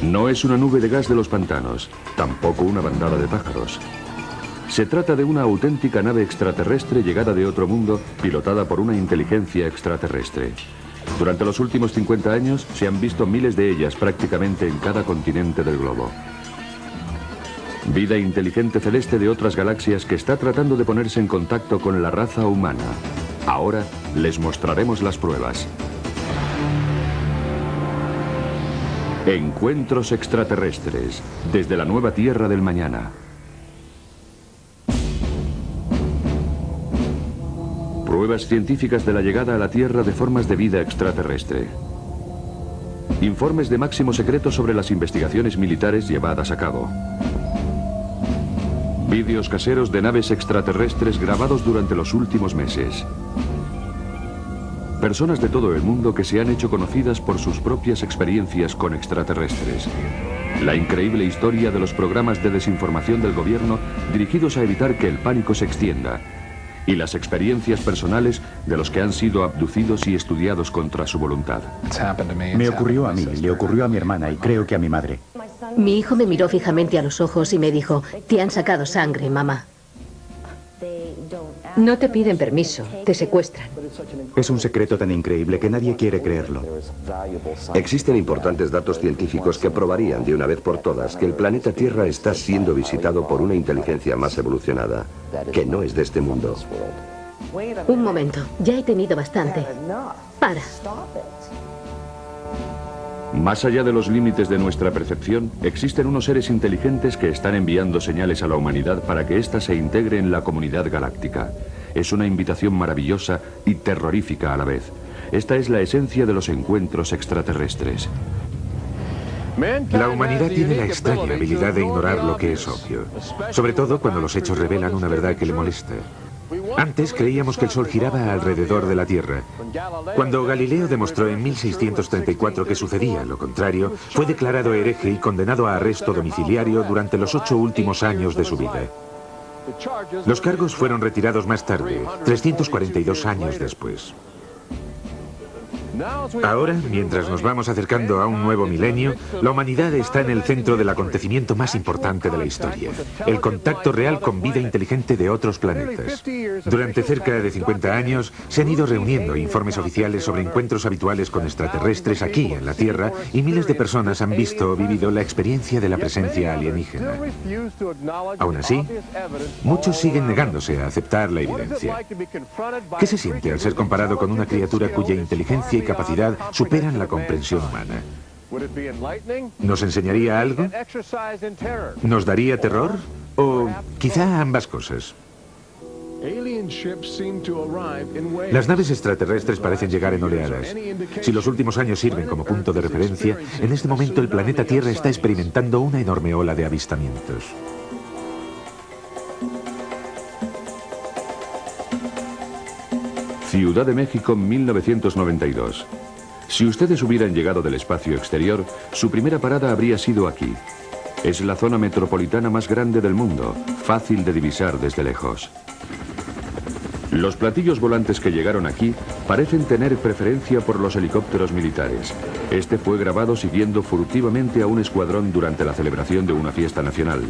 No es una nube de gas de los pantanos, tampoco una bandada de pájaros. Se trata de una auténtica nave extraterrestre llegada de otro mundo, pilotada por una inteligencia extraterrestre. Durante los últimos 50 años se han visto miles de ellas prácticamente en cada continente del globo. Vida inteligente celeste de otras galaxias que está tratando de ponerse en contacto con la raza humana. Ahora les mostraremos las pruebas. Encuentros extraterrestres, desde la nueva Tierra del mañana. Pruebas científicas de la llegada a la Tierra de formas de vida extraterrestre. Informes de máximo secreto sobre las investigaciones militares llevadas a cabo. Vídeos caseros de naves extraterrestres grabados durante los últimos meses. Personas de todo el mundo que se han hecho conocidas por sus propias experiencias con extraterrestres. La increíble historia de los programas de desinformación del gobierno dirigidos a evitar que el pánico se extienda. Y las experiencias personales de los que han sido abducidos y estudiados contra su voluntad. Me ocurrió a mí, le ocurrió a mi hermana y creo que a mi madre. Mi hijo me miró fijamente a los ojos y me dijo: te han sacado sangre, mamá. No te piden permiso, te secuestran. Es un secreto tan increíble que nadie quiere creerlo. Existen importantes datos científicos que probarían de una vez por todas que el planeta Tierra está siendo visitado por una inteligencia más evolucionada, que no es de este mundo. Un momento, ya he tenido bastante. Para. Más allá de los límites de nuestra percepción, existen unos seres inteligentes que están enviando señales a la humanidad para que ésta se integre en la comunidad galáctica. Es una invitación maravillosa y terrorífica a la vez. Esta es la esencia de los encuentros extraterrestres. La humanidad tiene la extraña habilidad de ignorar lo que es obvio, sobre todo cuando los hechos revelan una verdad que le molesta. Antes creíamos que el Sol giraba alrededor de la Tierra. Cuando Galileo demostró en 1634 que sucedía lo contrario, fue declarado hereje y condenado a arresto domiciliario durante los 8 últimos años de su vida. Los cargos fueron retirados más tarde, 342 años después. Ahora, mientras nos vamos acercando a un nuevo milenio, la humanidad está en el centro del acontecimiento más importante de la historia, el contacto real con vida inteligente de otros planetas. Durante cerca de 50 años se han ido reuniendo informes oficiales sobre encuentros habituales con extraterrestres aquí en la Tierra y miles de personas han visto o vivido la experiencia de la presencia alienígena. Aún así, muchos siguen negándose a aceptar la evidencia. ¿Qué se siente al ser comparado con una criatura cuya inteligencia y capacidad superan la comprensión humana? ¿Nos enseñaría algo? ¿Nos daría terror? ¿O quizá ambas cosas? Las naves extraterrestres parecen llegar en oleadas. Si los últimos años sirven como punto de referencia, en este momento el planeta Tierra está experimentando una enorme ola de avistamientos. Ciudad de México, 1992. Si ustedes hubieran llegado del espacio exterior, su primera parada habría sido aquí. Es la zona metropolitana más grande del mundo, fácil de divisar desde lejos. Los platillos volantes que llegaron aquí parecen tener preferencia por los helicópteros militares. Este fue grabado siguiendo furtivamente a un escuadrón durante la celebración de una fiesta nacional.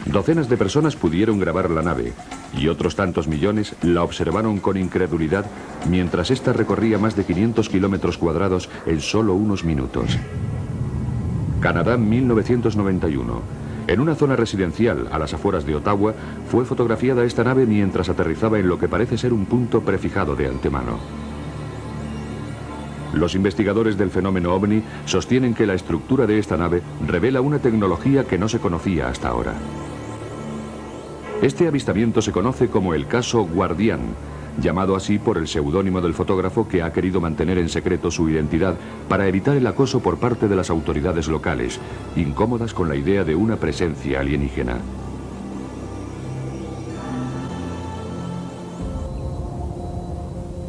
Docenas de personas pudieron grabar la nave y otros tantos millones la observaron con incredulidad mientras ésta recorría más de 500 kilómetros cuadrados en solo unos minutos. Canadá, 1991. En una zona residencial a las afueras de Ottawa fue fotografiada esta nave mientras aterrizaba en lo que parece ser un punto prefijado de antemano. Los investigadores del fenómeno OVNI sostienen que la estructura de esta nave revela una tecnología que no se conocía hasta ahora. Este avistamiento se conoce como el caso Guardián, llamado así por el seudónimo del fotógrafo que ha querido mantener en secreto su identidad para evitar el acoso por parte de las autoridades locales, incómodas con la idea de una presencia alienígena.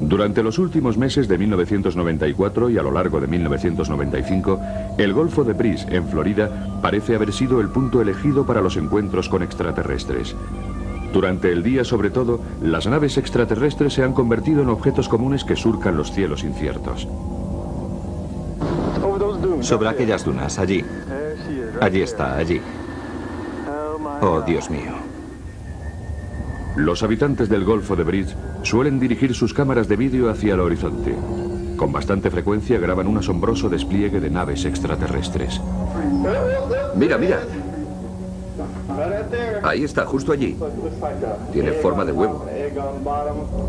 Durante los últimos meses de 1994 y a lo largo de 1995, el Golfo de Brice, en Florida, parece haber sido el punto elegido para los encuentros con extraterrestres. Durante el día, sobre todo, las naves extraterrestres se han convertido en objetos comunes que surcan los cielos inciertos. Sobre aquellas dunas, allí. Allí está, allí. Oh, Dios mío. Los habitantes del Golfo de Bridge suelen dirigir sus cámaras de vídeo hacia el horizonte. Con bastante frecuencia graban un asombroso despliegue de naves extraterrestres. Mira, mira. Ahí está, justo allí. Tiene forma de huevo.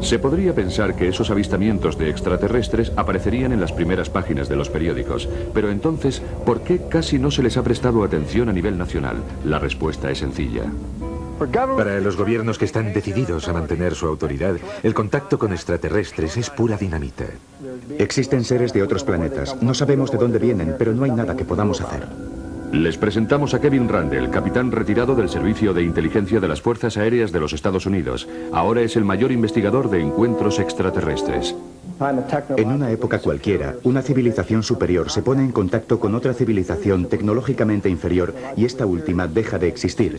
Se podría pensar que esos avistamientos de extraterrestres aparecerían en las primeras páginas de los periódicos, pero entonces, ¿por qué casi no se les ha prestado atención a nivel nacional? La respuesta es sencilla. Para los gobiernos que están decididos a mantener su autoridad, el contacto con extraterrestres es pura dinamita. Existen seres de otros planetas. No sabemos de dónde vienen, pero no hay nada que podamos hacer. Les presentamos a Kevin Randle, capitán retirado del Servicio de Inteligencia de las Fuerzas Aéreas de los Estados Unidos. Ahora es el mayor investigador de encuentros extraterrestres. En una época cualquiera, una civilización superior se pone en contacto con otra civilización tecnológicamente inferior y esta última deja de existir.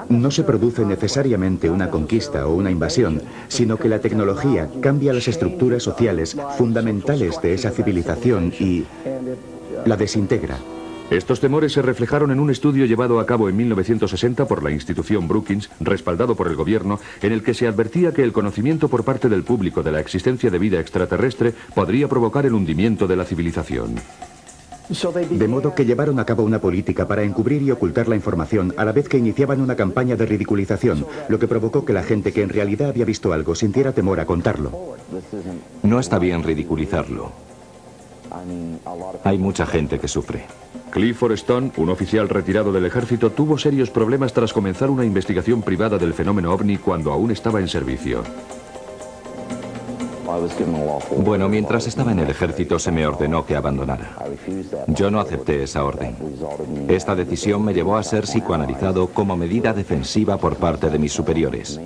No se produce necesariamente una conquista o una invasión, sino que la tecnología cambia las estructuras sociales fundamentales de esa civilización y la desintegra. Estos temores se reflejaron en un estudio llevado a cabo en 1960 por la institución Brookings, respaldado por el gobierno, en el que se advertía que el conocimiento por parte del público de la existencia de vida extraterrestre podría provocar el hundimiento de la civilización. De modo que llevaron a cabo una política para encubrir y ocultar la información a la vez que iniciaban una campaña de ridiculización, lo que provocó que la gente que en realidad había visto algo sintiera temor a contarlo. No está bien ridiculizarlo. Hay mucha gente que sufre. Clifford Stone, un oficial retirado del ejército, tuvo serios problemas tras comenzar una investigación privada del fenómeno ovni cuando aún estaba en servicio. Bueno, mientras estaba en el ejército se me ordenó que abandonara. Yo no acepté esa orden. Esta decisión me llevó a ser psicoanalizado como medida defensiva por parte de mis superiores.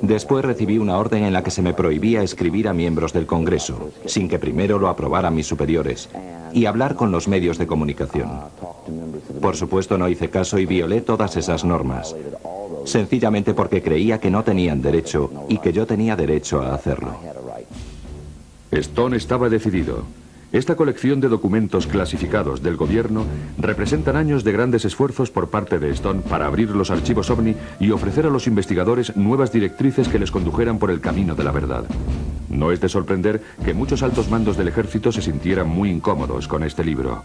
Después recibí una orden en la que se me prohibía escribir a miembros del Congreso, sin que primero lo aprobaran mis superiores, y hablar con los medios de comunicación. Por supuesto no hice caso y violé todas esas normas, sencillamente porque creía que no tenían derecho y que yo tenía derecho a hacerlo. Stone estaba decidido. Esta colección de documentos clasificados del gobierno representan años de grandes esfuerzos por parte de Stone para abrir los archivos OVNI y ofrecer a los investigadores nuevas directrices que les condujeran por el camino de la verdad. No es de sorprender que muchos altos mandos del ejército se sintieran muy incómodos con este libro.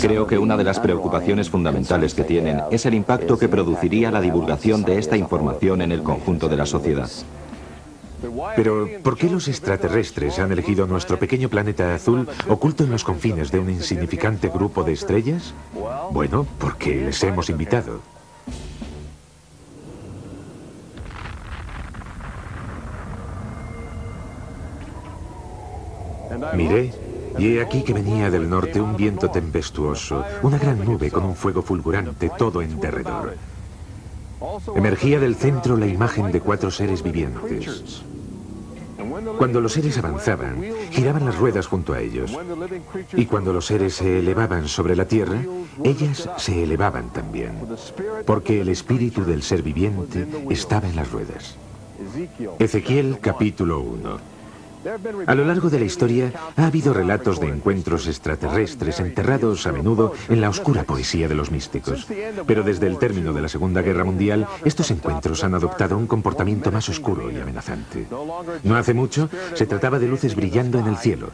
Creo que una de las preocupaciones fundamentales que tienen es el impacto que produciría la divulgación de esta información en el conjunto de la sociedad. Pero, ¿por qué los extraterrestres han elegido nuestro pequeño planeta azul oculto en los confines de un insignificante grupo de estrellas? Bueno, porque les hemos invitado. Miré, y he aquí que venía del norte un viento tempestuoso, una gran nube con un fuego fulgurante todo en derredor. Emergía del centro la imagen de 4 seres vivientes. Cuando los seres avanzaban, giraban las ruedas junto a ellos. Y cuando los seres se elevaban sobre la tierra, ellas se elevaban también. Porque el espíritu del ser viviente estaba en las ruedas. Ezequiel capítulo 1. A lo largo de la historia ha habido relatos de encuentros extraterrestres enterrados a menudo en la oscura poesía de los místicos. Pero desde el término de la Segunda Guerra Mundial, estos encuentros han adoptado un comportamiento más oscuro y amenazante. No hace mucho se trataba de luces brillando en el cielo,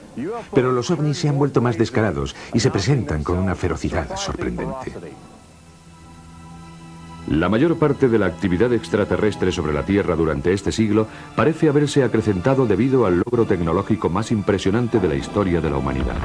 pero los ovnis se han vuelto más descarados y se presentan con una ferocidad sorprendente. La mayor parte de la actividad extraterrestre sobre la Tierra durante este siglo parece haberse acrecentado debido al logro tecnológico más impresionante de la historia de la humanidad.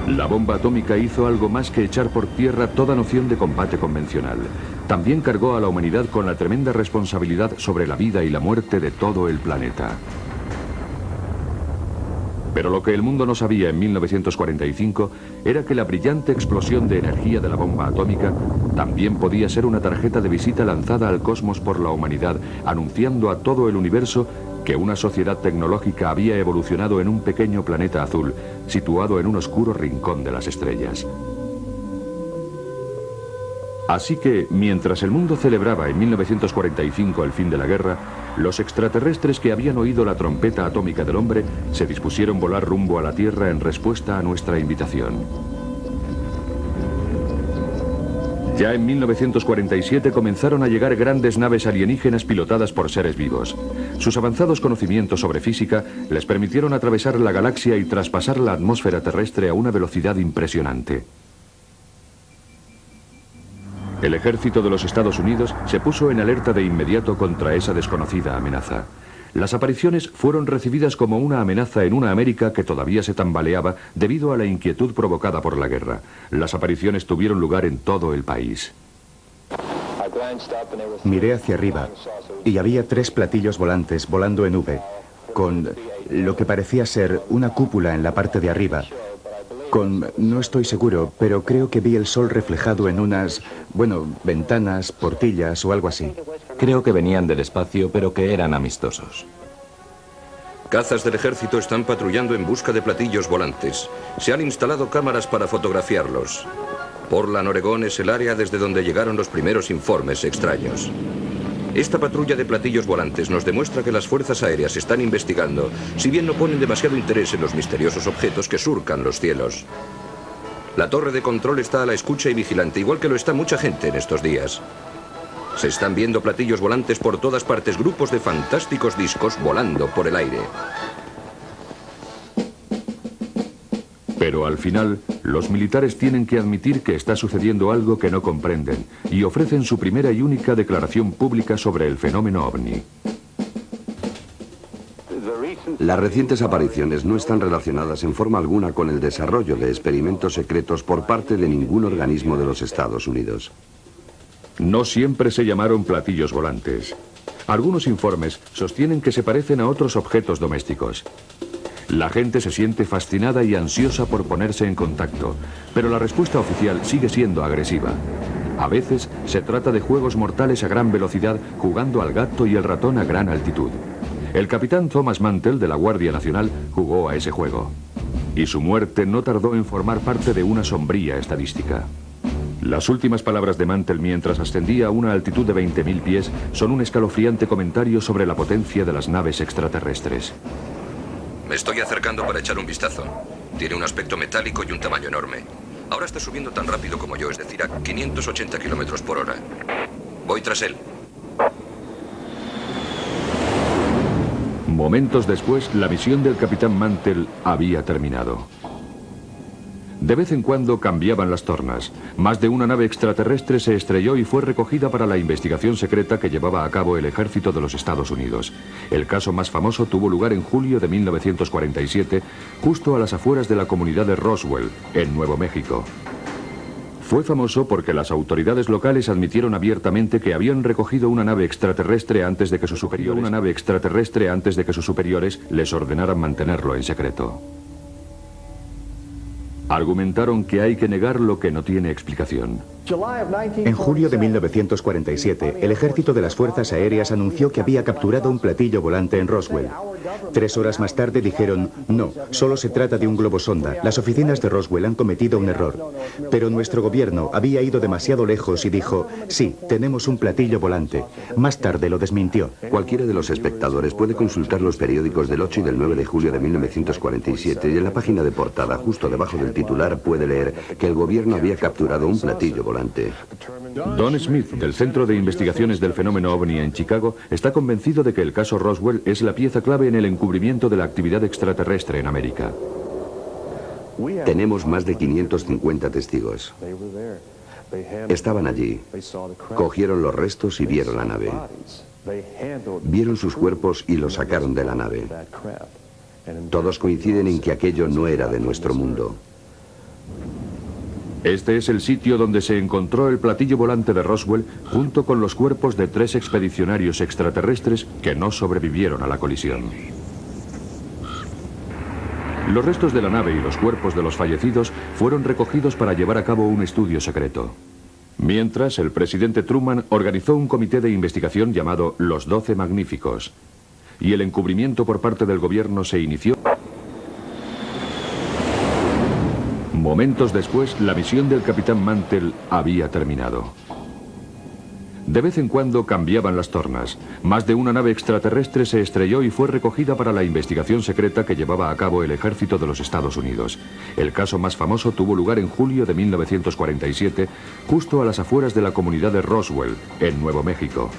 La bomba atómica hizo algo más que echar por tierra toda noción de combate convencional. También cargó a la humanidad con la tremenda responsabilidad sobre la vida y la muerte de todo el planeta. Pero lo que el mundo no sabía en 1945 era que la brillante explosión de energía de la bomba atómica también podía ser una tarjeta de visita lanzada al cosmos por la humanidad, anunciando a todo el universo que una sociedad tecnológica había evolucionado en un pequeño planeta azul, situado en un oscuro rincón de las estrellas. Así que, mientras el mundo celebraba en 1945 el fin de la guerra, Los extraterrestres que habían oído la trompeta atómica del hombre se dispusieron volar rumbo a la Tierra en respuesta a nuestra invitación. Ya en 1947 comenzaron a llegar grandes naves alienígenas pilotadas por seres vivos. Sus avanzados conocimientos sobre física les permitieron atravesar la galaxia y traspasar la atmósfera terrestre a una velocidad impresionante. El ejército de los Estados Unidos se puso en alerta de inmediato contra esa desconocida amenaza. Las apariciones fueron recibidas como una amenaza en una América que todavía se tambaleaba debido a la inquietud provocada por la guerra. Las apariciones tuvieron lugar en todo el país. Miré hacia arriba y había 3 platillos volantes volando en V, con lo que parecía ser una cúpula en la parte de arriba. No estoy seguro, pero creo que vi el sol reflejado en unas, ventanas, portillas o algo así. Creo que venían del espacio, pero que eran amistosos. Cazas del ejército están patrullando en busca de platillos volantes. Se han instalado cámaras para fotografiarlos. Portland, Oregón es el área desde donde llegaron los primeros informes extraños. Esta patrulla de platillos volantes nos demuestra que las fuerzas aéreas están investigando, si bien no ponen demasiado interés en los misteriosos objetos que surcan los cielos. La torre de control está a la escucha y vigilante, igual que lo está mucha gente en estos días. Se están viendo platillos volantes por todas partes, grupos de fantásticos discos volando por el aire. Pero al final, los militares tienen que admitir que está sucediendo algo que no comprenden y ofrecen su primera y única declaración pública sobre el fenómeno ovni. Las recientes apariciones no están relacionadas en forma alguna con el desarrollo de experimentos secretos por parte de ningún organismo de los Estados Unidos. No siempre se llamaron platillos volantes. Algunos informes sostienen que se parecen a otros objetos domésticos. La gente se siente fascinada y ansiosa por ponerse en contacto, pero la respuesta oficial sigue siendo agresiva. A veces se trata de juegos mortales a gran velocidad jugando al gato y el ratón a gran altitud. El capitán Thomas Mantell de la Guardia Nacional jugó a ese juego. Y su muerte no tardó en formar parte de una sombría estadística. Las últimas palabras de Mantell mientras ascendía a una altitud de 20.000 pies son un escalofriante comentario sobre la potencia de las naves extraterrestres. Me estoy acercando para echar un vistazo. Tiene un aspecto metálico y un tamaño enorme. Ahora está subiendo tan rápido como yo, es decir, a 580 kilómetros por hora. Voy tras él. Momentos después, la misión del capitán Mantell había terminado. De vez en cuando cambiaban las tornas. Más de una nave extraterrestre se estrelló y fue recogida para la investigación secreta que llevaba a cabo el ejército de los Estados Unidos. El caso más famoso tuvo lugar en julio de 1947, justo a las afueras de la comunidad de Roswell, en Nuevo México. Fue famoso porque las autoridades locales admitieron abiertamente que habían recogido una nave extraterrestre antes de que sus superiores les ordenaran mantenerlo en secreto. Argumentaron que hay que negar lo que no tiene explicación. En julio de 1947, el ejército de las Fuerzas Aéreas anunció que había capturado un platillo volante en Roswell. 3 horas más tarde dijeron, no, solo se trata de un globo sonda. Las oficinas de Roswell han cometido un error. Pero nuestro gobierno había ido demasiado lejos y dijo, sí, tenemos un platillo volante. Más tarde lo desmintió. Cualquiera de los espectadores puede consultar los periódicos del 8 y del 9 de julio de 1947 y en la página de portada, justo debajo del titular, puede leer que el gobierno había capturado un platillo volante. Don Smith, del Centro de Investigaciones del Fenómeno OVNI en Chicago, está convencido de que el caso Roswell es la pieza clave en el encubrimiento de la actividad extraterrestre en América. Tenemos más de 550 testigos. Estaban allí, cogieron los restos y vieron la nave. Vieron sus cuerpos y los sacaron de la nave. Todos coinciden en que aquello no era de nuestro mundo. Este es el sitio donde se encontró el platillo volante de Roswell junto con los cuerpos de 3 expedicionarios extraterrestres que no sobrevivieron a la colisión. Los restos de la nave y los cuerpos de los fallecidos fueron recogidos para llevar a cabo un estudio secreto. Mientras, el presidente Truman organizó un comité de investigación llamado Los 12 Magníficos, y el encubrimiento por parte del gobierno se inició. Momentos después, la misión del capitán Mantell había terminado. De vez en cuando cambiaban las tornas. Más de una nave extraterrestre se estrelló y fue recogida para la investigación secreta que llevaba a cabo el ejército de los Estados Unidos. El caso más famoso tuvo lugar en julio de 1947, justo a las afueras de la comunidad de Roswell, en Nuevo México.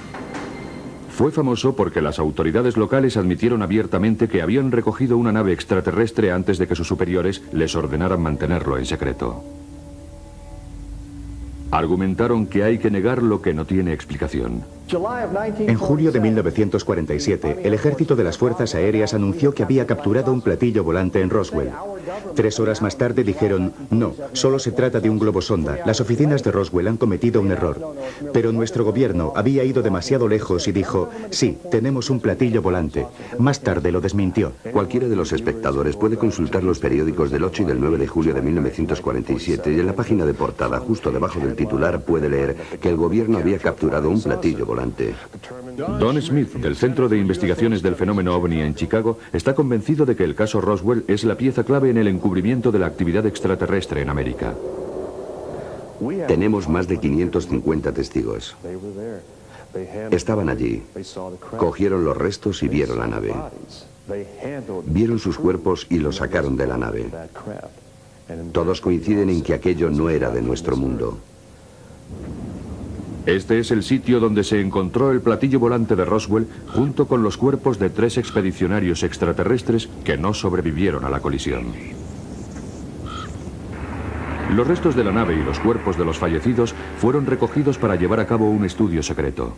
Fue famoso porque las autoridades locales admitieron abiertamente que habían recogido una nave extraterrestre antes de que sus superiores les ordenaran mantenerlo en secreto. Argumentaron que hay que negar lo que no tiene explicación. En julio de 1947, el ejército de las Fuerzas Aéreas anunció que había capturado un platillo volante en Roswell. 3 horas más tarde dijeron, no, solo se trata de un globo sonda. Las oficinas de Roswell han cometido un error. Pero nuestro gobierno había ido demasiado lejos y dijo, sí, tenemos un platillo volante. Más tarde lo desmintió. Cualquiera de los espectadores puede consultar los periódicos del 8 y del 9 de julio de 1947 y en la página de portada, justo debajo del titular, puede leer que el gobierno había capturado un platillo volante. Don Smith, del Centro de Investigaciones del Fenómeno OVNI en Chicago, está convencido de que el caso Roswell es la pieza clave en el encubrimiento de la actividad extraterrestre en América. Tenemos más de 550 testigos. Estaban allí, cogieron los restos y vieron la nave. Vieron sus cuerpos y los sacaron de la nave. Todos coinciden en que aquello no era de nuestro mundo. Este es el sitio donde se encontró el platillo volante de Roswell junto con los cuerpos de 3 expedicionarios extraterrestres que no sobrevivieron a la colisión. Los restos de la nave y los cuerpos de los fallecidos fueron recogidos para llevar a cabo un estudio secreto.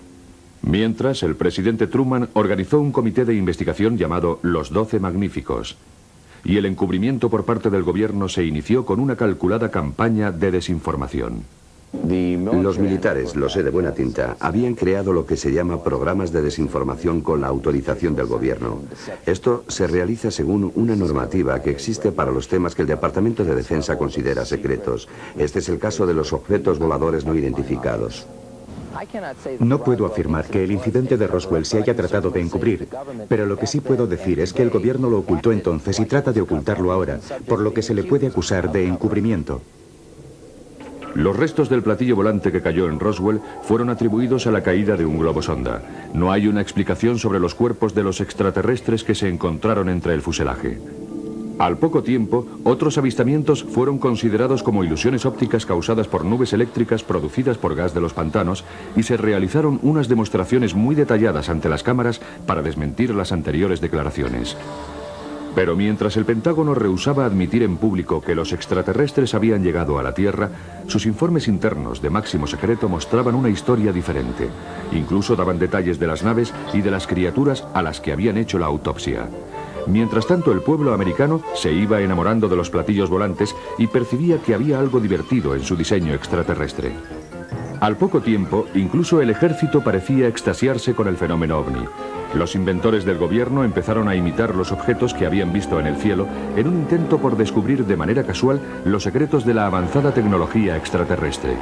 Mientras, el presidente Truman organizó un comité de investigación llamado Los 12 Magníficos. Y el encubrimiento por parte del gobierno se inició con una calculada campaña de desinformación. Los militares, lo sé de buena tinta, habían creado lo que se llama programas de desinformación con la autorización del gobierno. Esto se realiza según una normativa que existe para los temas que el Departamento de Defensa considera secretos. Este es el caso de los objetos voladores no identificados. No puedo afirmar que el incidente de Roswell se haya tratado de encubrir, pero lo que sí puedo decir es que el gobierno lo ocultó entonces y trata de ocultarlo ahora, por lo que se le puede acusar de encubrimiento. Los restos del platillo volante que cayó en Roswell fueron atribuidos a la caída de un globo sonda. No hay una explicación sobre los cuerpos de los extraterrestres que se encontraron entre el fuselaje. Al poco tiempo, otros avistamientos fueron considerados como ilusiones ópticas causadas por nubes eléctricas producidas por gas de los pantanos y se realizaron unas demostraciones muy detalladas ante las cámaras para desmentir las anteriores declaraciones. Pero mientras el Pentágono rehusaba admitir en público que los extraterrestres habían llegado a la Tierra, sus informes internos de máximo secreto mostraban una historia diferente. Incluso daban detalles de las naves y de las criaturas a las que habían hecho la autopsia. Mientras tanto, el pueblo americano se iba enamorando de los platillos volantes y percibía que había algo divertido en su diseño extraterrestre. Al poco tiempo, incluso el ejército parecía extasiarse con el fenómeno OVNI. Los inventores del gobierno empezaron a imitar los objetos que habían visto en el cielo en un intento por descubrir de manera casual los secretos de la avanzada tecnología extraterrestre.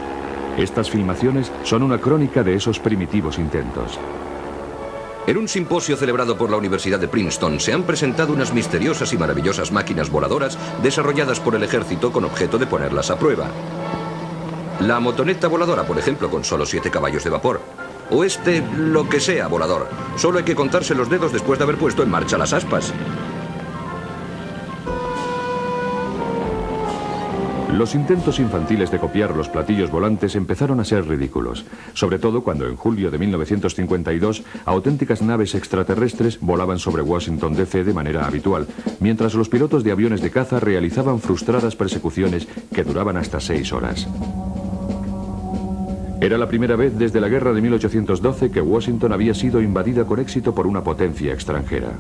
Estas filmaciones son una crónica de esos primitivos intentos. En un simposio celebrado por la Universidad de Princeton se han presentado unas misteriosas y maravillosas máquinas voladoras desarrolladas por el ejército con objeto de ponerlas a prueba. La motoneta voladora, por ejemplo, con solo 7 caballos de vapor. O lo que sea volador. Solo hay que contarse los dedos después de haber puesto en marcha las aspas. Los intentos infantiles de copiar los platillos volantes empezaron a ser ridículos, sobre todo cuando en julio de 1952 auténticas naves extraterrestres volaban sobre Washington DC de manera habitual, mientras los pilotos de aviones de caza realizaban frustradas persecuciones que duraban hasta 6 horas. Era la primera vez desde la guerra de 1812 que Washington había sido invadida con éxito por una potencia extranjera.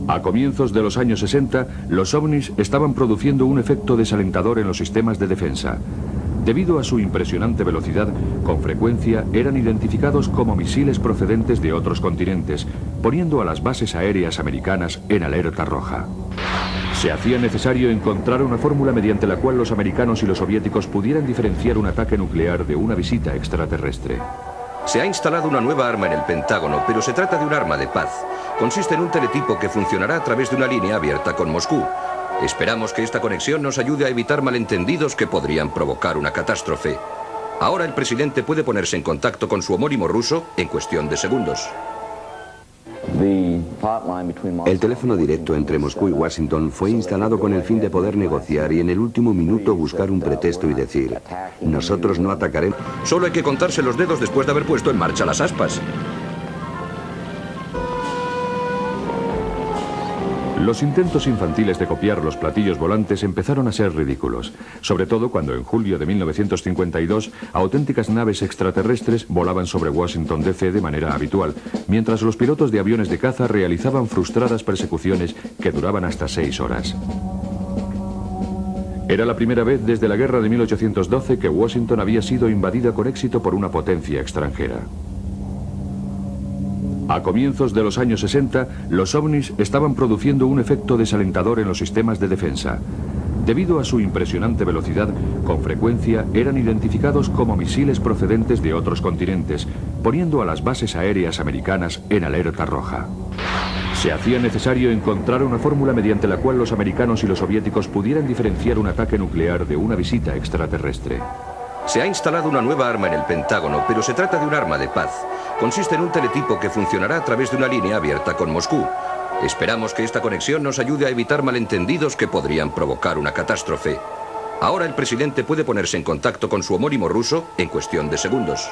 A comienzos de los años 60, los ovnis estaban produciendo un efecto desalentador en los sistemas de defensa. Debido a su impresionante velocidad, con frecuencia eran identificados como misiles procedentes de otros continentes, poniendo a las bases aéreas americanas en alerta roja. Se hacía necesario encontrar una fórmula mediante la cual los americanos y los soviéticos pudieran diferenciar un ataque nuclear de una visita extraterrestre. Se ha instalado una nueva arma en el Pentágono, pero se trata de un arma de paz. Consiste en un teletipo que funcionará a través de una línea abierta con Moscú. Esperamos que esta conexión nos ayude a evitar malentendidos que podrían provocar una catástrofe. Ahora el presidente puede ponerse en contacto con su homónimo ruso en cuestión de segundos. El teléfono directo entre Moscú y Washington fue instalado con el fin de poder negociar y en el último minuto buscar un pretexto y decir: nosotros no atacaremos. Solo hay que contarse los dedos después de haber puesto en marcha las aspas. Los intentos infantiles de copiar los platillos volantes empezaron a ser ridículos, sobre todo cuando en julio de 1952 auténticas naves extraterrestres volaban sobre Washington DC de manera habitual, mientras los pilotos de aviones de caza realizaban frustradas persecuciones que duraban hasta 6 horas. Era la primera vez desde la guerra de 1812 que Washington había sido invadida con éxito por una potencia extranjera. A comienzos de los años 60, los ovnis estaban produciendo un efecto desalentador en los sistemas de defensa. Debido a su impresionante velocidad, con frecuencia eran identificados como misiles procedentes de otros continentes, poniendo a las bases aéreas americanas en alerta roja. Se hacía necesario encontrar una fórmula mediante la cual los americanos y los soviéticos pudieran diferenciar un ataque nuclear de una visita extraterrestre. Se ha instalado una nueva arma en el Pentágono, pero se trata de un arma de paz. Consiste en un teletipo que funcionará a través de una línea abierta con Moscú. Esperamos que esta conexión nos ayude a evitar malentendidos que podrían provocar una catástrofe. Ahora el presidente puede ponerse en contacto con su homónimo ruso en cuestión de segundos.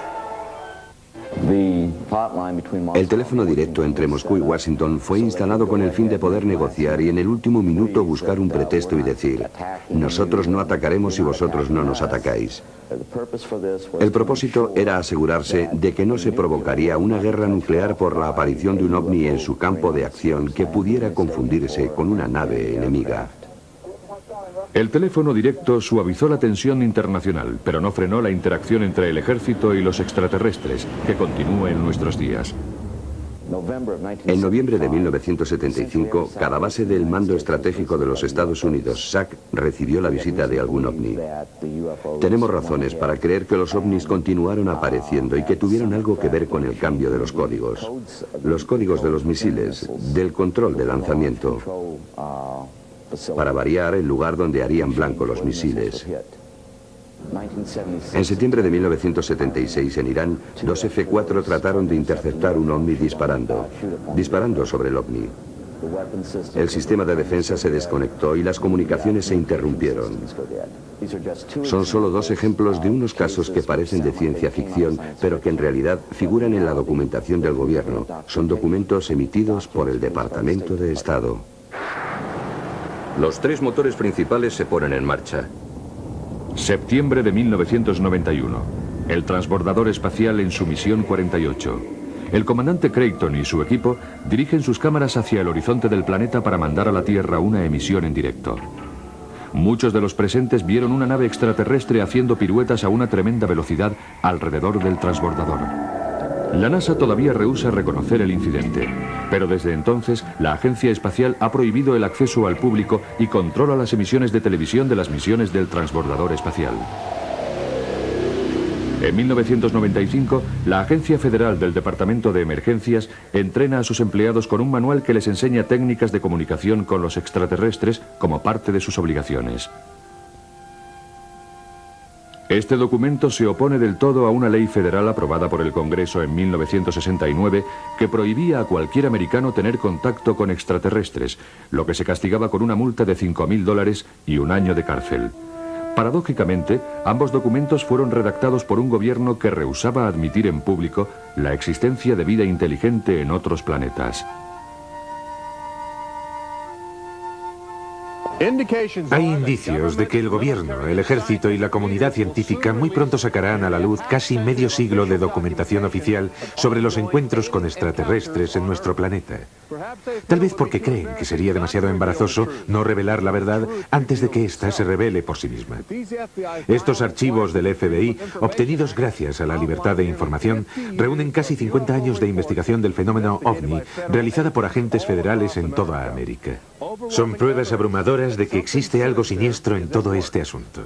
El teléfono directo entre Moscú y Washington fue instalado con el fin de poder negociar y en el último minuto buscar un pretexto y decir: nosotros no atacaremos y vosotros no nos atacáis. El propósito era asegurarse de que no se provocaría una guerra nuclear por la aparición de un ovni en su campo de acción que pudiera confundirse con una nave enemiga. El teléfono directo suavizó la tensión internacional, pero no frenó la interacción entre el ejército y los extraterrestres, que continúa en nuestros días. En noviembre de 1975, cada base del mando estratégico de los Estados Unidos, SAC, recibió la visita de algún ovni. Tenemos razones para creer que los ovnis continuaron apareciendo y que tuvieron algo que ver con el cambio de los códigos. Los códigos de los misiles, del control de lanzamiento. Para variar, el lugar donde harían blanco los misiles. En septiembre de 1976, en Irán, dos F-4 trataron de interceptar un ovni disparando sobre el ovni. El sistema de defensa se desconectó y las comunicaciones se interrumpieron. Son solo dos ejemplos de unos casos que parecen de ciencia ficción, pero que en realidad figuran en la documentación del gobierno. Son documentos emitidos por el Departamento de Estado. Los tres motores principales se ponen en marcha. Septiembre de 1991. El transbordador espacial en su misión 48. El comandante Creighton y su equipo dirigen sus cámaras hacia el horizonte del planeta para mandar a la Tierra una emisión en directo. Muchos de los presentes vieron una nave extraterrestre haciendo piruetas a una tremenda velocidad alrededor del transbordador. La NASA todavía rehúsa reconocer el incidente, pero desde entonces la Agencia Espacial ha prohibido el acceso al público y controla las emisiones de televisión de las misiones del transbordador espacial. En 1995, la Agencia Federal del Departamento de Emergencias entrena a sus empleados con un manual que les enseña técnicas de comunicación con los extraterrestres como parte de sus obligaciones. Este documento se opone del todo a una ley federal aprobada por el Congreso en 1969 que prohibía a cualquier americano tener contacto con extraterrestres, lo que se castigaba con una multa de $5.000 y 1 año de cárcel. Paradójicamente, ambos documentos fueron redactados por un gobierno que rehusaba admitir en público la existencia de vida inteligente en otros planetas. Hay indicios de que el gobierno, el ejército y la comunidad científica muy pronto sacarán a la luz casi medio siglo de documentación oficial sobre los encuentros con extraterrestres en nuestro planeta. Tal vez porque creen que sería demasiado embarazoso no revelar la verdad antes de que ésta se revele por sí misma. Estos archivos del FBI, obtenidos gracias a la libertad de información, reúnen casi 50 años de investigación del fenómeno OVNI, realizada por agentes federales en toda América. Son pruebas abrumadoras de que existe algo siniestro en todo este asunto.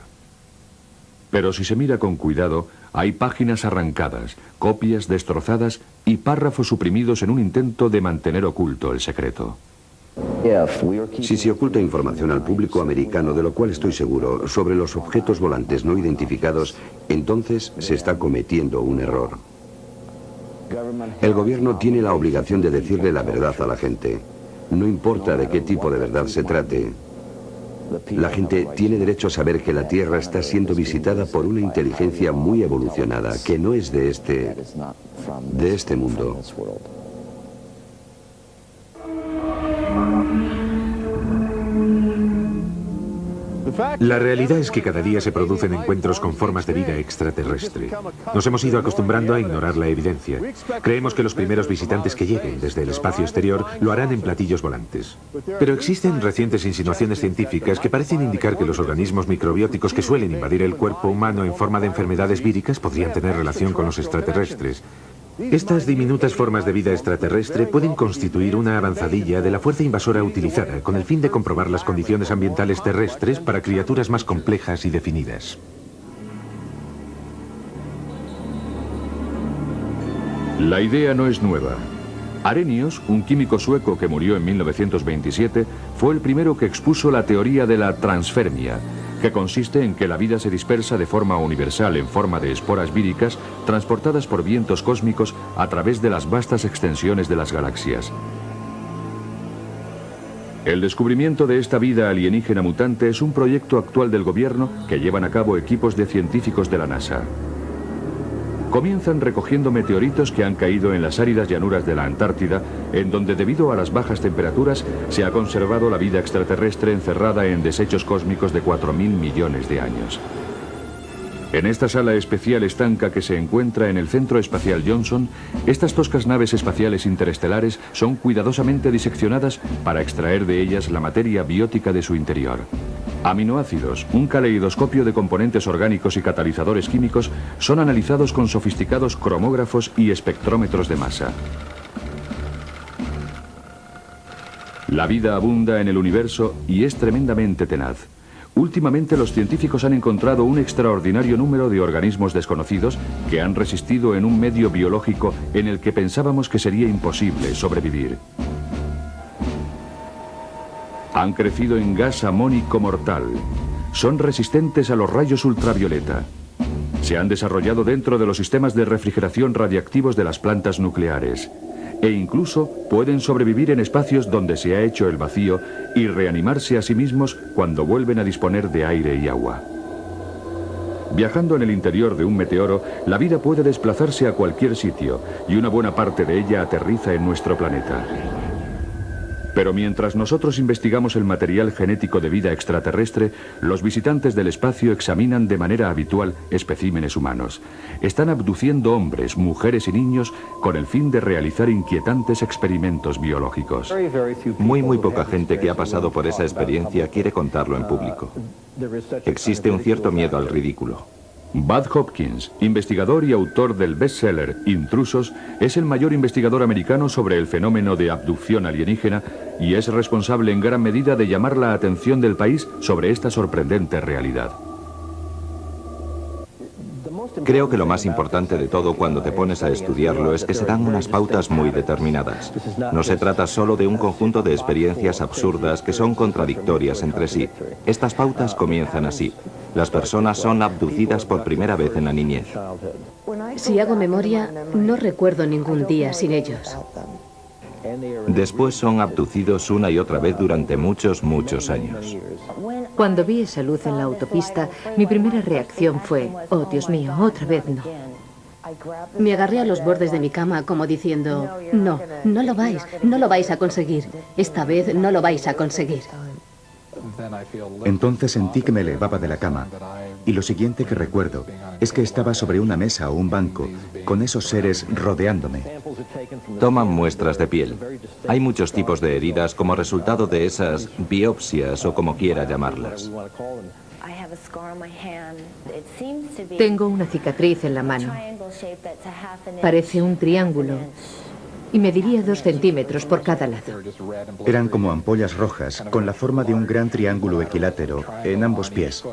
Pero si se mira con cuidado, hay páginas arrancadas, copias destrozadas y párrafos suprimidos en un intento de mantener oculto el secreto. Si se oculta información al público americano, de lo cual estoy seguro, sobre los objetos volantes no identificados, entonces se está cometiendo un error. El gobierno tiene la obligación de decirle la verdad a la gente. No importa de qué tipo de verdad se trate. La gente tiene derecho a saber que la Tierra está siendo visitada por una inteligencia muy evolucionada, que no es de este mundo. La realidad es que cada día se producen encuentros con formas de vida extraterrestre. Nos hemos ido acostumbrando a ignorar la evidencia. Creemos que los primeros visitantes que lleguen desde el espacio exterior lo harán en platillos volantes. Pero existen recientes insinuaciones científicas que parecen indicar que los organismos microbióticos que suelen invadir el cuerpo humano en forma de enfermedades víricas podrían tener relación con los extraterrestres. Estas diminutas formas de vida extraterrestre pueden constituir una avanzadilla de la fuerza invasora utilizada con el fin de comprobar las condiciones ambientales terrestres para criaturas más complejas y definidas. La idea no es nueva. Arrhenius, un químico sueco que murió en 1927, fue el primero que expuso la teoría de la transfermia, que consiste en que la vida se dispersa de forma universal en forma de esporas víricas transportadas por vientos cósmicos a través de las vastas extensiones de las galaxias. El descubrimiento de esta vida alienígena mutante es un proyecto actual del gobierno que llevan a cabo equipos de científicos de la NASA. Comienzan recogiendo meteoritos que han caído en las áridas llanuras de la Antártida, en donde debido a las bajas temperaturas se ha conservado la vida extraterrestre encerrada en desechos cósmicos de 4.000 millones de años. En esta sala especial estanca que se encuentra en el Centro Espacial Johnson, estas toscas naves espaciales interestelares son cuidadosamente diseccionadas para extraer de ellas la materia biótica de su interior. Aminoácidos, un caleidoscopio de componentes orgánicos y catalizadores químicos son analizados con sofisticados cromógrafos y espectrómetros de masa. La vida abunda en el universo y es tremendamente tenaz. Últimamente los científicos han encontrado un extraordinario número de organismos desconocidos que han resistido en un medio biológico en el que pensábamos que sería imposible sobrevivir. Han crecido en gas amónico mortal. Son resistentes a los rayos ultravioleta. Se han desarrollado dentro de los sistemas de refrigeración radiactivos de las plantas nucleares. E incluso pueden sobrevivir en espacios donde se ha hecho el vacío y reanimarse a sí mismos cuando vuelven a disponer de aire y agua. Viajando en el interior de un meteoro, la vida puede desplazarse a cualquier sitio y una buena parte de ella aterriza en nuestro planeta. Pero mientras nosotros investigamos el material genético de vida extraterrestre, los visitantes del espacio examinan de manera habitual especímenes humanos. Están abduciendo hombres, mujeres y niños con el fin de realizar inquietantes experimentos biológicos. Muy poca gente que ha pasado por esa experiencia quiere contarlo en público. Existe un cierto miedo al ridículo. Bud Hopkins, investigador y autor del bestseller Intrusos, es el mayor investigador americano sobre el fenómeno de abducción alienígena y es responsable en gran medida de llamar la atención del país sobre esta sorprendente realidad. Creo que lo más importante de todo cuando te pones a estudiarlo es que se dan unas pautas muy determinadas. No se trata solo de un conjunto de experiencias absurdas que son contradictorias entre sí. Estas pautas comienzan así. Las personas son abducidas por primera vez en la niñez. Si hago memoria, no recuerdo ningún día sin ellos. Después son abducidos una y otra vez durante muchos años. Cuando vi esa luz en la autopista, mi primera reacción fue, oh Dios mío, otra vez no. Me agarré a los bordes de mi cama como diciendo, no lo vais a conseguir. Esta vez no lo vais a conseguir. Entonces sentí que me elevaba de la cama y lo siguiente que recuerdo es que estaba sobre una mesa o un banco con esos seres rodeándome. Toman muestras de piel. Hay muchos tipos de heridas como resultado de esas biopsias o como quiera llamarlas. Tengo una cicatriz en la mano. Parece un triángulo. Y mediría 2 centímetros por cada lado. Eran como ampollas rojas con la forma de un gran triángulo equilátero en ambos pies.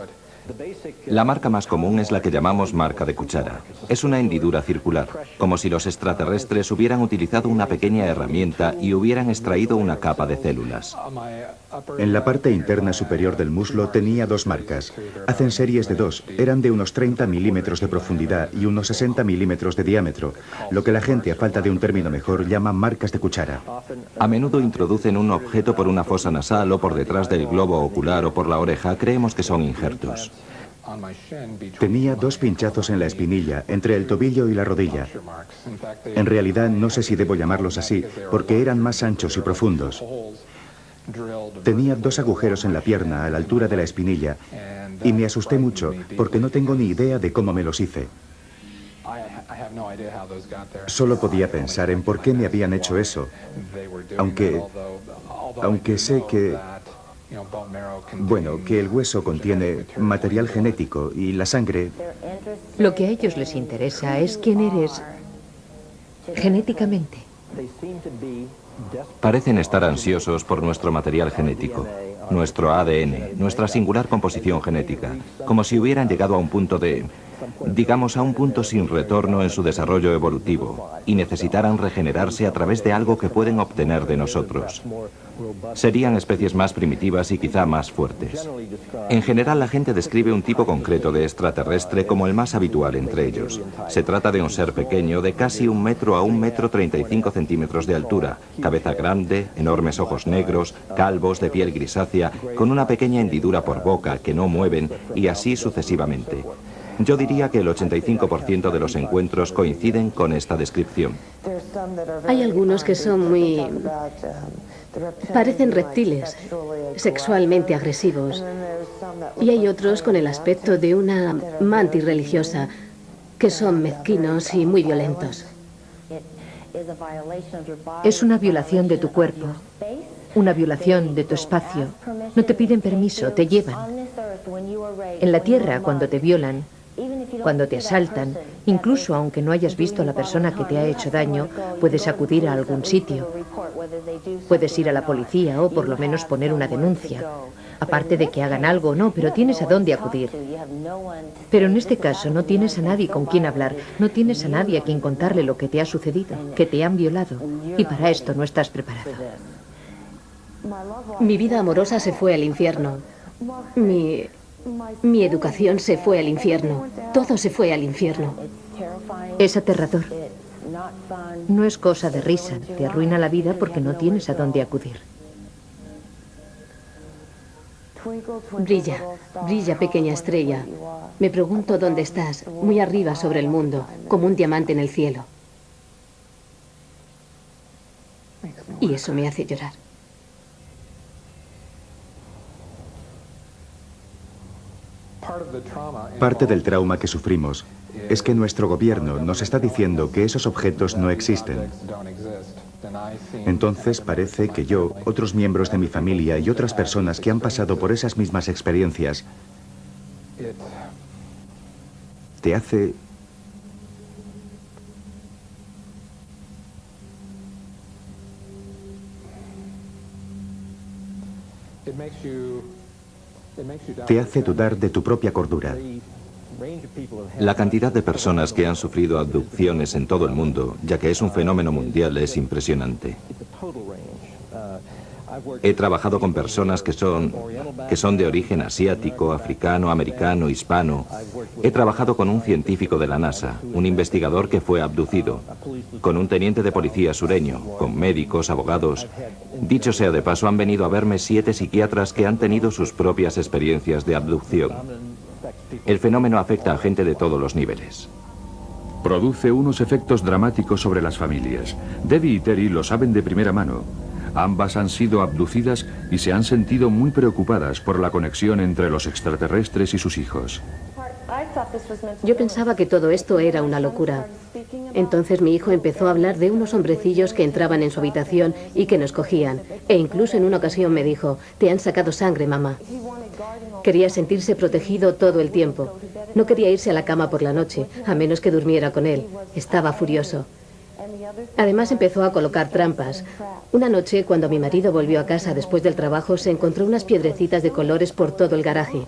La marca más común es la que llamamos marca de cuchara. Es una hendidura circular, como si los extraterrestres hubieran utilizado una pequeña herramienta y hubieran extraído una capa de células. En la parte interna superior del muslo tenía dos marcas. Hacen series de dos. Eran de unos 30 milímetros de profundidad y unos 60 milímetros de diámetro, lo que la gente, a falta de un término mejor, llama marcas de cuchara. A menudo introducen un objeto por una fosa nasal o por detrás del globo ocular o por la oreja. Creemos que son injertos. Tenía dos pinchazos en la espinilla, entre el tobillo y la rodilla. En realidad no sé si debo llamarlos así, porque eran más anchos y profundos. Tenía dos agujeros en la pierna, a la altura de la espinilla, y me asusté mucho, porque no tengo ni idea de cómo me los hice. Solo podía pensar en por qué me habían hecho eso, aunque sé que... Bueno, que el hueso contiene material genético y la sangre... Lo que a ellos les interesa es quién eres genéticamente. Parecen estar ansiosos por nuestro material genético, nuestro ADN, nuestra singular composición genética, como si hubieran llegado a un punto digamos, a un punto sin retorno en su desarrollo evolutivo y necesitaran regenerarse a través de algo que pueden obtener de nosotros. Serían especies más primitivas y quizá más fuertes. En general, la gente describe un tipo concreto de extraterrestre como el más habitual entre ellos. Se trata de un ser pequeño de casi 1 metro a 1,35 metros de altura, cabeza grande, enormes ojos negros, calvos, de piel grisácea, con una pequeña hendidura por boca que no mueven y así sucesivamente. Yo diría que el 85% de los encuentros coinciden con esta descripción. Hay algunos que son parecen reptiles, sexualmente agresivos. Y hay otros con el aspecto de una mantis religiosa, que son mezquinos y muy violentos. Es una violación de tu cuerpo, una violación de tu espacio. No te piden permiso, te llevan. En la tierra, cuando te violan, cuando te asaltan, incluso aunque no hayas visto a la persona que te ha hecho daño, puedes acudir a algún sitio. Puedes ir a la policía o por lo menos poner una denuncia. Aparte de que hagan algo o no, pero tienes a dónde acudir. Pero en este caso no tienes a nadie con quien hablar, no tienes a nadie a quien contarle lo que te ha sucedido, que te han violado, y para esto no estás preparado. Mi vida amorosa se fue al infierno. Mi educación se fue al infierno. Todo se fue al infierno. Es aterrador. No es cosa de risa. Te arruina la vida porque no tienes a dónde acudir. Brilla, brilla, pequeña estrella. Me pregunto dónde estás, muy arriba sobre el mundo, como un diamante en el cielo. Y eso me hace llorar. Parte del trauma que sufrimos es que nuestro gobierno nos está diciendo que esos objetos no existen. Entonces parece que yo, otros miembros de mi familia y otras personas que han pasado por esas mismas experiencias, te hace... te hace dudar de tu propia cordura. La cantidad de personas que han sufrido abducciones en todo el mundo, ya que es un fenómeno mundial, es impresionante. He trabajado con personas que son de origen asiático, africano, americano, hispano. He trabajado con un científico de la NASA, un investigador que fue abducido, con un teniente de policía sureño, con médicos, abogados. Dicho sea de paso, han venido a verme 7 psiquiatras que han tenido sus propias experiencias de abducción. El fenómeno afecta a gente de todos los niveles. Produce unos efectos dramáticos sobre las familias. Debbie y Terry lo saben de primera mano. Ambas han sido abducidas y se han sentido muy preocupadas por la conexión entre los extraterrestres y sus hijos. Yo pensaba que todo esto era una locura. Entonces mi hijo empezó a hablar de unos hombrecillos que entraban en su habitación y que nos cogían. E incluso en una ocasión me dijo, te han sacado sangre, mamá. Quería sentirse protegido todo el tiempo. No quería irse a la cama por la noche, a menos que durmiera con él. Estaba furioso. Además empezó a colocar trampas. Una noche, cuando mi marido volvió a casa después del trabajo, se encontró unas piedrecitas de colores por todo el garaje.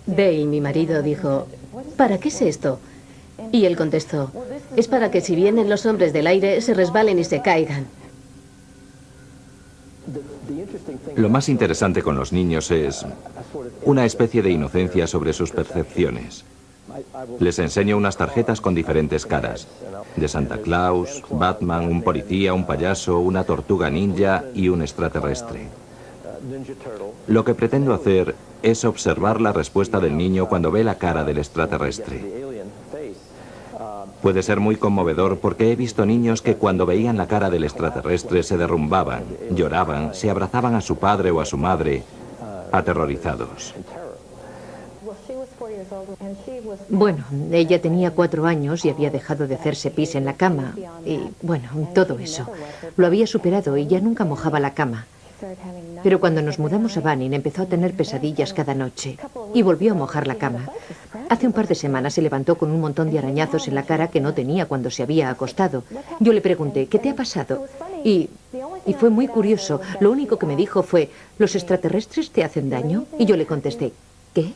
Dale, mi marido, dijo, ¿para qué es esto? Y él contestó, es para que si vienen los hombres del aire se resbalen y se caigan. Lo más interesante con los niños es una especie de inocencia sobre sus percepciones. Les enseño unas tarjetas con diferentes caras, de Santa Claus, Batman, un policía, un payaso, una tortuga ninja y un extraterrestre. Lo que pretendo hacer es observar la respuesta del niño cuando ve la cara del extraterrestre. Puede ser muy conmovedor porque he visto niños que cuando veían la cara del extraterrestre se derrumbaban, lloraban, se abrazaban a su padre o a su madre, aterrorizados. Bueno, ella tenía 4 años y había dejado de hacerse pis en la cama. Y, bueno, todo eso. Lo había superado y ya nunca mojaba la cama. Pero cuando nos mudamos a Banning empezó a tener pesadillas cada noche y volvió a mojar la cama. Hace un par de semanas se levantó con un montón de arañazos en la cara que no tenía cuando se había acostado. Yo le pregunté, ¿qué te ha pasado? Y fue muy curioso. Lo único que me dijo fue, ¿los extraterrestres te hacen daño? Y yo le contesté, ¿qué?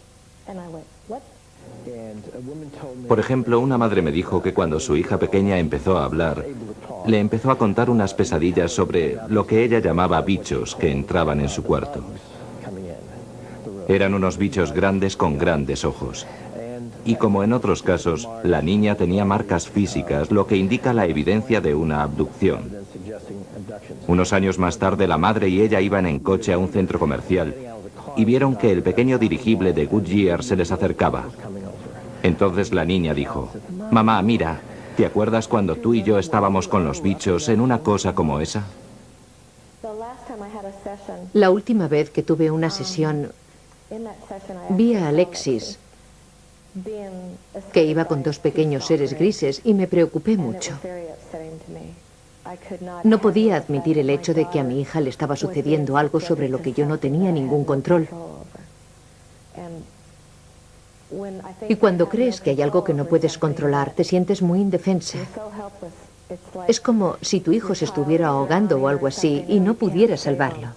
Por ejemplo, una madre me dijo que cuando su hija pequeña empezó a hablar, le empezó a contar unas pesadillas sobre lo que ella llamaba bichos que entraban en su cuarto. Eran unos bichos grandes con grandes ojos. Y como en otros casos, la niña tenía marcas físicas, lo que indica la evidencia de una abducción. Unos años más tarde, la madre y ella iban en coche a un centro comercial y vieron que el pequeño dirigible de Goodyear se les acercaba. Entonces la niña dijo, mamá, mira, ¿te acuerdas cuando tú y yo estábamos con los bichos en una cosa como esa? La última vez que tuve una sesión, vi a Alexis, que iba con 2 pequeños seres grises, y me preocupé mucho. No podía admitir el hecho de que a mi hija le estaba sucediendo algo sobre lo que yo no tenía ningún control. Y cuando crees que hay algo que no puedes controlar, te sientes muy indefensa. Es como si tu hijo se estuviera ahogando o algo así y no pudieras salvarlo.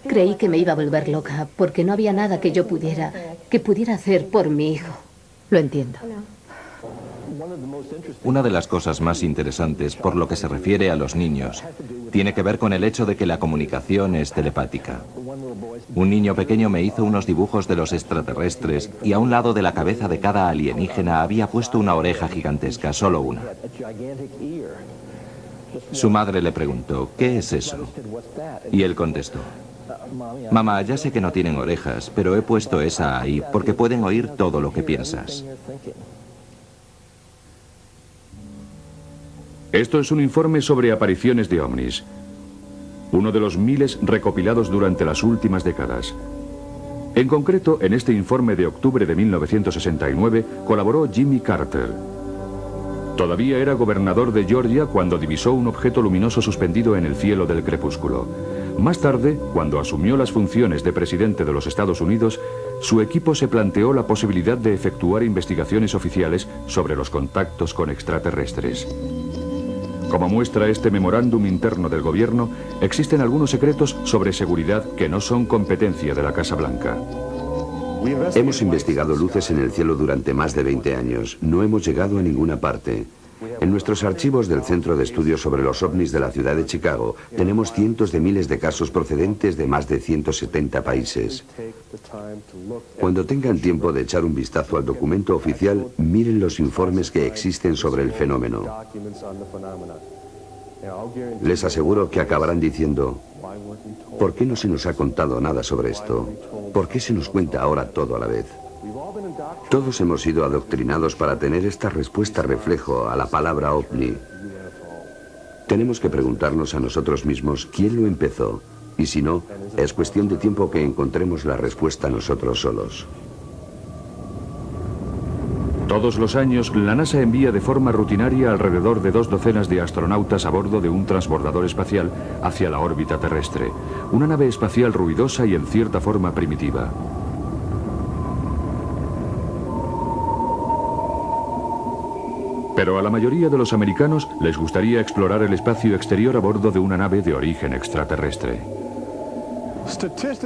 Creí que me iba a volver loca porque no había nada que yo pudiera hacer por mi hijo. Lo entiendo. Una de las cosas más interesantes por lo que se refiere a los niños tiene que ver con el hecho de que la comunicación es telepática. Un niño pequeño me hizo unos dibujos de los extraterrestres y a un lado de la cabeza de cada alienígena había puesto una oreja gigantesca, solo una. Su madre le preguntó, ¿qué es eso? Y él contestó, mamá, ya sé que no tienen orejas, pero he puesto esa ahí porque pueden oír todo lo que piensas. Esto es un informe sobre apariciones de ovnis, uno de los miles recopilados durante las últimas décadas. En concreto, en este informe de octubre de 1969 colaboró Jimmy Carter. Todavía era gobernador de Georgia cuando divisó un objeto luminoso suspendido en el cielo del crepúsculo. Más tarde, cuando asumió las funciones de presidente de los Estados Unidos, su equipo se planteó la posibilidad de efectuar investigaciones oficiales sobre los contactos con extraterrestres. Como muestra este memorándum interno del gobierno, existen algunos secretos sobre seguridad que no son competencia de la Casa Blanca. Hemos investigado luces en el cielo durante más de 20 años. No hemos llegado a ninguna parte. En nuestros archivos del Centro de Estudios sobre los OVNIs de la ciudad de Chicago, tenemos cientos de miles de casos procedentes de más de 170 países. Cuando tengan tiempo de echar un vistazo al documento oficial, miren los informes que existen sobre el fenómeno. Les aseguro que acabarán diciendo, ¿por qué no se nos ha contado nada sobre esto? ¿Por qué se nos cuenta ahora todo a la vez? Todos hemos sido adoctrinados para tener esta respuesta reflejo a la palabra ovni. Tenemos que preguntarnos a nosotros mismos quién lo empezó, y si no, es cuestión de tiempo que encontremos la respuesta nosotros solos. Todos los años, la NASA envía de forma rutinaria alrededor de 2 docenas de astronautas a bordo de un transbordador espacial hacia la órbita terrestre. Una nave espacial ruidosa y en cierta forma primitiva. Pero a la mayoría de los americanos les gustaría explorar el espacio exterior a bordo de una nave de origen extraterrestre.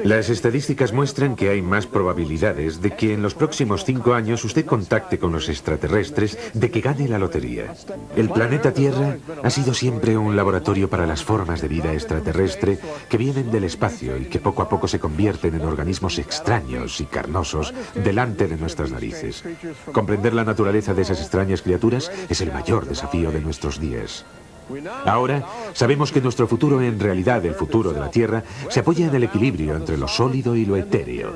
Las estadísticas muestran que hay más probabilidades de que en los próximos 5 años usted contacte con los extraterrestres, de que gane la lotería. El planeta Tierra ha sido siempre un laboratorio para las formas de vida extraterrestre que vienen del espacio y que poco a poco se convierten en organismos extraños y carnosos delante de nuestras narices. Comprender la naturaleza de esas extrañas criaturas es el mayor desafío de nuestros días. Ahora sabemos que nuestro futuro, en realidad el futuro de la Tierra, se apoya en el equilibrio entre lo sólido y lo etéreo.